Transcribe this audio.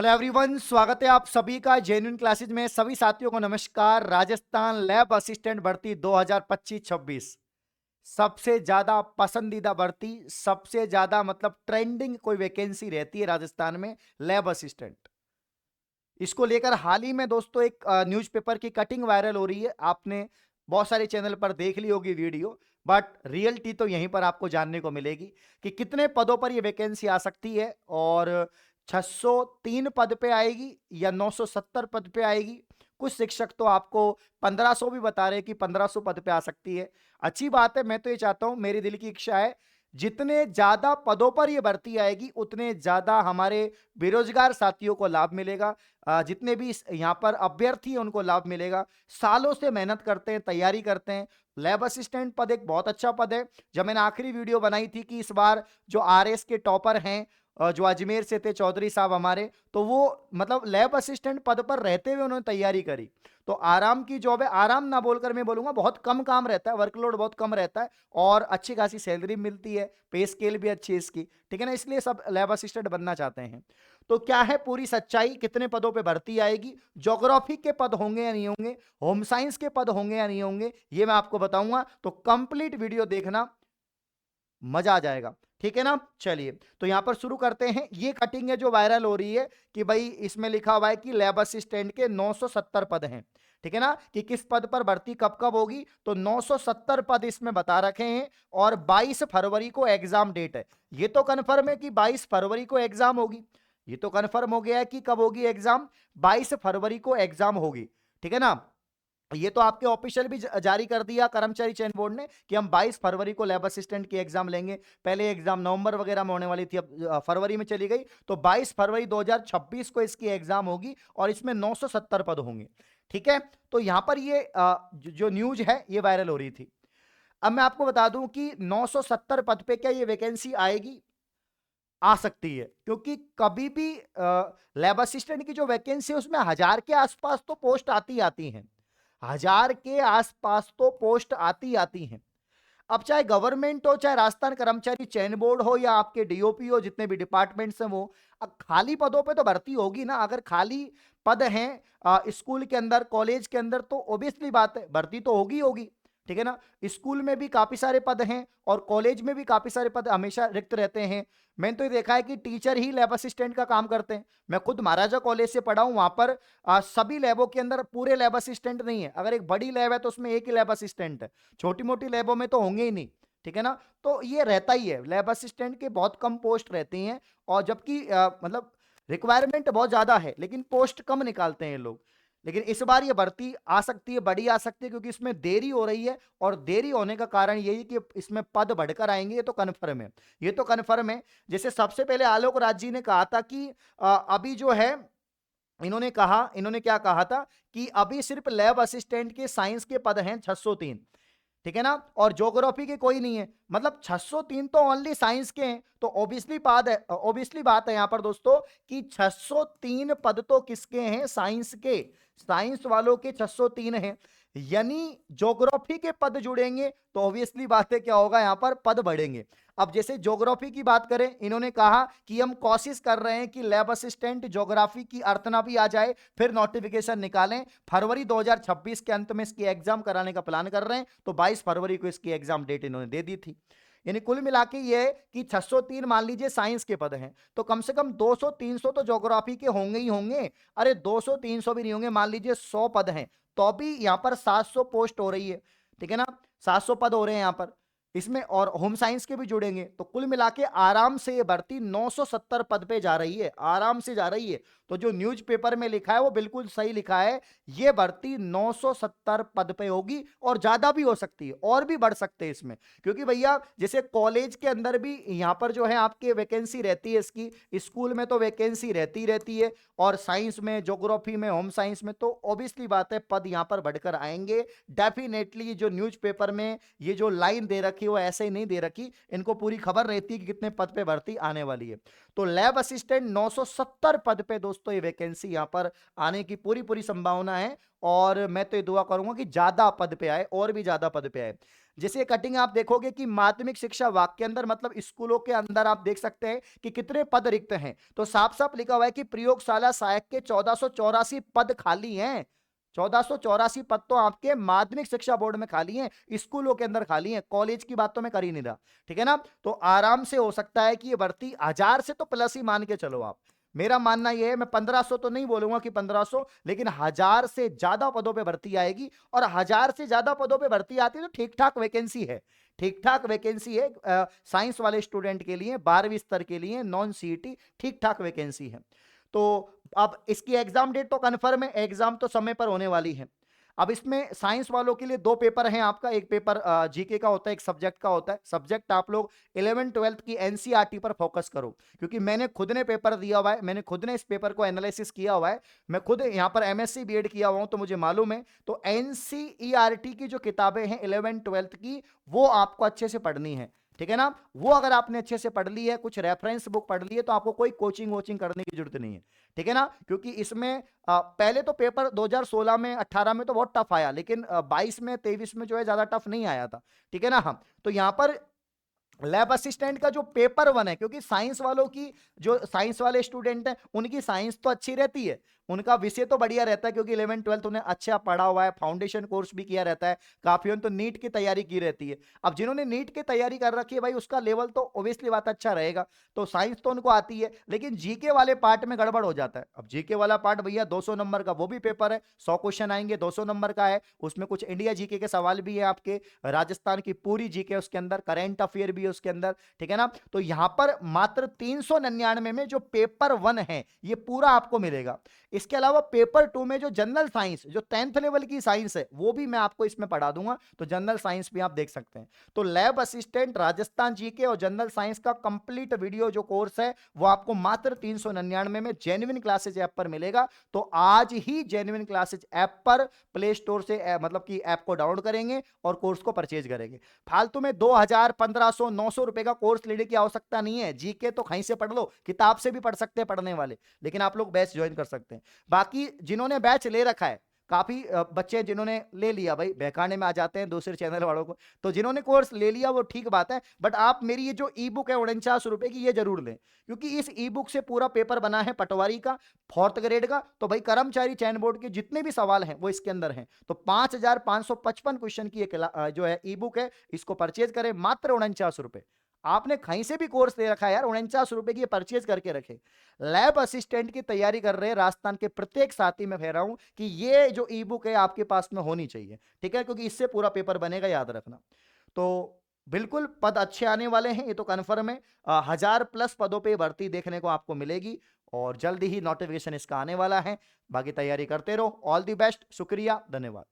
Hello everyone, स्वागत है आप सभी का जेन्युइन क्लासेज में। सभी साथियों को नमस्कार। राजस्थान लैब असिस्टेंट भर्ती 2025-26 सबसे ज्यादा पसंदीदा भर्ती, सबसे ज्यादा मतलब ट्रेंडिंग कोई वैकेंसी रहती है राजस्थान में, लैब असिस्टेंट। इसको लेकर हाल ही में दोस्तों एक न्यूज़पेपर की कटिंग वायरल हो रही है। आपने बहुत सारे चैनल पर देख ली होगी वीडियो, बट रियलिटी तो यहीं पर आपको जानने को मिलेगी कि कितने पदों पर यह वैकेंसी आ सकती है और 603 पद पे आएगी या 970 पद पे आएगी। कुछ शिक्षक तो आपको 1500 भी बता रहे हैं कि 1500 पद पे आ सकती है। अच्छी बात है, मैं तो ये चाहता हूं, मेरी दिल की इच्छा है जितने ज्यादा पदों पर यह भर्ती आएगी उतने ज्यादा हमारे बेरोजगार साथियों को लाभ मिलेगा। जितने भी यहाँ पर अभ्यर्थी हैं उनको लाभ मिलेगा। सालों से मेहनत करते हैं, तैयारी करते हैं। लैब असिस्टेंट पद एक बहुत अच्छा पद है। जब मैंने आखिरी वीडियो बनाई थी कि इस बार जो आरएस के टॉपर हैं, जो अजमेर से थे चौधरी साहब हमारे, तो वो मतलब लैब असिस्टेंट पद पर रहते हुए उन्होंने तैयारी करी। तो आराम की जॉब है, आराम ना बोलकर मैं बोलूंगा बहुत कम काम रहता है, वर्कलोड बहुत कम रहता है और अच्छी खासी सैलरी मिलती है, पे स्केल भी अच्छी है इसकी, ठीक है ना। इसलिए सब लैब असिस्टेंट बनना चाहते हैं। तो क्या है पूरी सच्चाई, कितने पदों पे भर्ती आएगी, ज्योग्राफी के पद होंगे या नहीं होंगे, होम साइंस के पद होंगे या नहीं होंगे, ये मैं आपको बताऊंगा। तो कंप्लीट वीडियो देखना, मजा आ जाएगा, ठीक है ना। चलिए तो यहां पर शुरू करते हैं। ये कटिंग है जो वायरल हो रही है कि भाई इसमें लिखा हुआ है कि लैब असिस्टेंट के 970 पद हैं, ठीक है ना, कि किस पद पर भर्ती कब कब होगी। तो 970 पद इसमें बता रखे हैं और 22 फरवरी को एग्जाम डेट है। ये तो कन्फर्म है कि 22 फरवरी को एग्जाम होगी। ये तो कन्फर्म हो गया है कि कब होगी एग्जाम, 22 फरवरी को एग्जाम होगी, ठीक है ना। ये तो आपके ऑफिशियल भी जारी कर दिया कर्मचारी चयन बोर्ड ने कि हम 22 फरवरी को लैब असिस्टेंट की एग्जाम लेंगे। पहले एग्जाम नवंबर वगैरह में होने वाली थी, अब फरवरी में चली गई। तो 22 फरवरी 2026 को इसकी एग्जाम होगी और इसमें 970 पद होंगे, ठीक है। तो यहां पर ये जो न्यूज है ये वायरल हो रही थी। अब मैं आपको बता दूं कि 970 पद पे क्या ये वैकेंसी आएगी, आ सकती है, क्योंकि कभी भी लैब असिस्टेंट की जो वैकेंसी है उसमें 1000 के आसपास तो पोस्ट आती आती हैं। 1000 के आसपास तो पोस्ट आती आती हैं। अब चाहे गवर्नमेंट हो, चाहे राजस्थान कर्मचारी चयन बोर्ड हो या आपके डीओपी हो, जितने भी डिपार्टमेंट्स हैं वो, अब खाली पदों पे तो भर्ती होगी ना। अगर खाली पद हैं स्कूल के अंदर, कॉलेज के अंदर, तो ऑब्वियसली बात है भर्ती तो होगी होगी, ठीक है ना। स्कूल में भी काफी सारे पद हैं और कॉलेज में भी काफी सारे पद हमेशा रिक्त रहते हैं। मैंने तो ये देखा है कि टीचर ही लैब असिस्टेंट का काम करते हैं। मैं खुद महाराजा कॉलेज से पढ़ा हूं, वहां पर सभी लैबों के अंदर पूरे लैब असिस्टेंट नहीं है। अगर एक बड़ी लैब है तो उसमें एक ही लैब असिस्टेंट है, छोटी मोटी लैबों में तो होंगे ही नहीं, ठीक है ना। तो ये रहता ही है, लैब असिस्टेंट के बहुत कम पोस्ट रहती हैं और जबकि मतलब रिक्वायरमेंट बहुत ज्यादा है लेकिन पोस्ट कम निकालते हैं लोग। लेकिन इस बार ये भर्ती आ सकती है, बड़ी आ सकती है, क्योंकि इसमें देरी हो रही है और देरी होने का कारण यही कि इसमें पद बढ़कर आएंगे, ये तो कन्फर्म है। ये तो कन्फर्म है। जैसे सबसे पहले आलोक राज जी ने कहा था कि अभी जो है, इन्होंने क्या कहा था कि अभी सिर्फ लैब असिस्टेंट के साइंस के पद हैं 603, ठीक है ना, और ज्योग्राफी के कोई नहीं है। मतलब 603 तो ओनली साइंस के हैं। तो ऑब्वियसली बात है यहां पर दोस्तों कि 603 पद तो किसके हैं, साइंस के। साइंस वालों के 603 हैं, यानी ज्योग्राफी के पद जुड़ेंगे तो ऑब्वियसली बात है क्या होगा, यहां पर पद बढ़ेंगे। अब जैसे ज्योग्राफी की बात करें, इन्होंने कहा कि हम कोशिश कर रहे हैं कि लैब असिस्टेंट ज्योग्राफी की अर्तना भी आ जाए, फिर नोटिफिकेशन निकालें। फरवरी 2026 के अंत में इसकी एग्जाम कराने का प्लान कर रहे हैं। तो 22 फरवरी को इसकी एग्जाम डेट इन्होंने दे दी थी। यानी कुल मिला के ये कि 603 मान लीजिए साइंस के पद हैं, तो कम से कम 200-300 तो ज्योग्राफी के होंगे ही होंगे। अरे 200-300 भी नहीं होंगे, मान लीजिए 100 पद हैं तो भी यहां पर 700 पोस्ट हो रही है, ठीक है ना। 700 पद हो रहे हैं यहां पर इसमें, और होम साइंस के भी जुड़ेंगे। तो कुल मिला के आराम से ये भर्ती 970 पद पे जा रही है, आराम से जा रही है। तो जो न्यूज़पेपर में लिखा है वो बिल्कुल सही लिखा है। ये भर्ती 970 पद पे होगी और ज्यादा भी हो सकती है और भी बढ़ सकते हैं इसमें, क्योंकि भैया जैसे कॉलेज के अंदर भी यहां पर जो है आपकी वैकेंसी रहती है इसकी, स्कूल में तो वैकेंसी रहती है, और साइंस में, ज्योग्राफी में, होम साइंस में तो ऑब्वियसली बात है पद यहां पर बढ़कर आएंगे डेफिनेटली। जो न्यूज़पेपर में ये जो लाइन दे रखी है वो ऐसे ही नहीं दे रखी, इनको पूरी खबर रहती है कि कितने पद पे भर्ती आने वाली है। तो लैब असिस्टेंट 970 पद पे दोस्तों ये वैकेंसी यहां पर आने की पूरी पूरी संभावना है और मैं तो ये दुआ करूंगा कि ज्यादा पद पे आए और भी ज्यादा पद पे आए। जैसे कटिंग आप देखोगे कि माध्यमिक शिक्षा वाक्य अंदर मतलब स्कूलों के अंदर आप देख सकते हैं कि कितने पद रिक्त हैं, तो साफ साफ लिखा हुआ है कि प्रयोगशाला सहायक के 1484 पद खाली हैं। 1484 पद तो आपके माध्यमिक शिक्षा बोर्ड में खाली हैं, स्कूलों के अंदर खाली हैं, कॉलेज की बात तो मैं कर ही नहीं रहा। ठीक है ना, तो आराम से हो सकता है कि ये भर्ती 1000 से तो प्लस ही मान के चलो आप। मेरा मानना यह है, मैं 1500 तो नहीं बोलूंगा कि 1500, लेकिन 1000 से ज्यादा पदों पे भर्ती आएगी, और 1000 से ज्यादा पदों पे भर्ती आती है तो ठीक ठाक वैकेंसी है, ठीक ठाक वैकेंसी है। साइंस वाले स्टूडेंट के लिए 12वीं स्तर के लिए नॉन सीईटी ठीक ठाक वैकेंसी है। तो अब इसकी एग्जाम डेट तो कन्फर्म है, एग्जाम तो समय पर होने वाली है। अब इसमें साइंस वालों के लिए 2 पेपर हैं आपका, एक पेपर जीके का होता है, एक सब्जेक्ट का होता है। सब्जेक्ट आप लोग 11 12th की एनसीईआरटी पर फोकस करो, क्योंकि मैंने खुद ने पेपर दिया हुआ है, मैंने खुद ने इस पेपर को एनालिसिस किया हुआ है, मैं खुद यहाँ पर एमएससी बीएड किया हुआ हूं तो मुझे मालूम है। तो एनसीईआरटी की जो किताबें हैं 11 12th की, वो आपको अच्छे से पढ़नी है। ठीक है ना, वो अगर आपने अच्छे से पढ़ ली है, कुछ रेफरेंस बुक पढ़ ली है, तो आपको कोई कोचिंग वोचिंग करने की जरूरत नहीं है। ठीक है ना, क्योंकि इसमें पहले तो पेपर 2016 में 18 में तो बहुत टफ आया, लेकिन 22 में 23 में जो है ज्यादा टफ नहीं आया था। ठीक है ना, हम तो यहां पर लैब असिस्टेंट का जो पेपर 1 है, क्योंकि साइंस वालों की, जो साइंस वाले स्टूडेंट हैं उनकी साइंस तो अच्छी रहती है, उनका विषय तो बढ़िया रहता है, क्योंकि 11 12 उन्हें अच्छा पढ़ा हुआ है, फाउंडेशन कोर्स भी किया रहता है, काफी तो नीट की तैयारी की रहती है। अब जिन्होंने नीट की तैयारी कर रखी है भाई, उसका लेवल तो ओब्वियसली बात अच्छा रहेगा, तो साइंस तो उनको आती है, लेकिन जीके वाले पार्ट में गड़बड़ हो जाता है। अब जीके वाला पार्ट भैया 200 नंबर का वो भी पेपर है, 100 क्वेश्चन आएंगे, 200 नंबर का है, उसमें कुछ इंडिया जीके के सवाल भी है, आपके राजस्थान की पूरी जीके उसके अंदर, करेंट अफेयर भी है उसके अंदर। ठीक है ना, तो यहां पर मात्र 399 में जो पेपर 1 है ये पूरा आपको मिलेगा। इसके अलावा पेपर 2 में जो जनरल साइंस, जो 10th लेवल की साइंस है, वो भी मैं आपको इसमें पढ़ा दूंगा, तो जनरल साइंस भी आप देख सकते हैं। तो लैब असिस्टेंट, राजस्थान जीके और जनरल साइंस का कंप्लीट वीडियो जो कोर्स है वो आपको मात्र 399 में जेन्युइन क्लासेज ऐप पर मिलेगा। तो आज ही जेन्युइन क्लासेज ऐप पर प्ले स्टोर से मतलब कि ऐप को डाउनलोड करेंगे और कोर्स को परचेज करेंगे। फालतू में 2000 1500 900 रुपए का कोर्स लेने की आवश्यकता नहीं है। जीके तो कहीं से पढ़ लो, किताब से भी पढ़ सकते हैं पढ़ने वाले, लेकिन आप लोग बैच ज्वाइन कर सकते हैं। बाकी जिन्होंने बैच ले रखा है, काफी बच्चे जिन्होंने ले लिया, भाई बहकाने में आ जाते हैं दूसरे चैनल वालों को, तो जिन्होंने कोर्स ले लिया वो ठीक बात है, बट आप मेरी ये जो ई बुक है 49 रुपए की, ये जरूर लें, क्योंकि इस ई बुक से पूरा पेपर बना है पटवारी का 4th ग्रेड का। तो भाई कर्मचारी चयन बोर्ड के जितने भी सवाल हैं वो इसके अंदर हैं। तो 5555 क्वेश्चन की जो है ई बुक है, इसको परचेज करें मात्र 49 रुपए। आपने कहीं से भी कोर्स ले रखा है यार, 49 रुपए की परचेज करके रखे। लैब असिस्टेंट की तैयारी कर रहे हैं राजस्थान के प्रत्येक साथी, में कह रहा हूं कि ये जो ई बुक है आपके पास में होनी चाहिए। ठीक है, क्योंकि इससे पूरा पेपर बनेगा, याद रखना। तो बिल्कुल पद अच्छे आने वाले हैं, ये तो कन्फर्म है। 1000+ पदों पे भर्ती देखने को आपको मिलेगी, और जल्दी ही नोटिफिकेशन इसका आने वाला है। बाकी तैयारी करते रहो। ऑल दी बेस्ट, शुक्रिया, धन्यवाद।